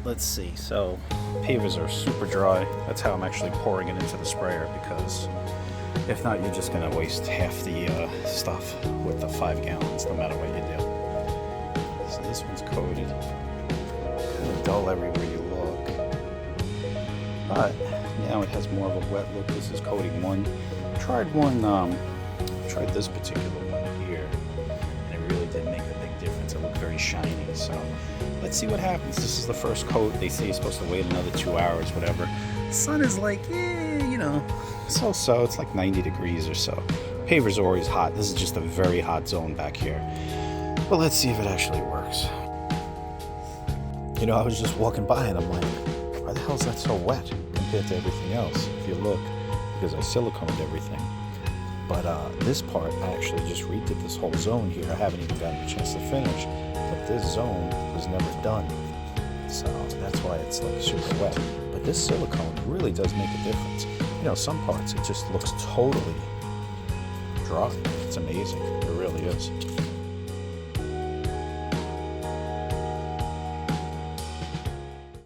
let's see. So pavers are super dry. That's how I'm actually pouring it into the sprayer, because if not, you're just gonna waste half the stuff with the 5 gallons, no matter what you do. So this one's coated. Kind of dull everywhere you look, but now it has more of a wet look. This is coating 1. Tried this particular one here, and it really did make a big difference. It looked very shiny. So let's see what happens. This is the first coat. They say you're supposed to wait another 2 hours, whatever. The sun is like, you know, so. It's like 90 degrees or so. Pavers are always hot. This is just a very hot zone back here. But let's see if it actually works. You know, I was just walking by and I'm like, why the hell is that so wet compared to everything else? If you look, because I siliconed everything. But this part, I actually just redid this whole zone here. I haven't even gotten a chance to finish. But this zone was never done. So that's why it's like super wet. But this silicone really does make a difference. You know, some parts it just looks totally dry. It's amazing. It really is.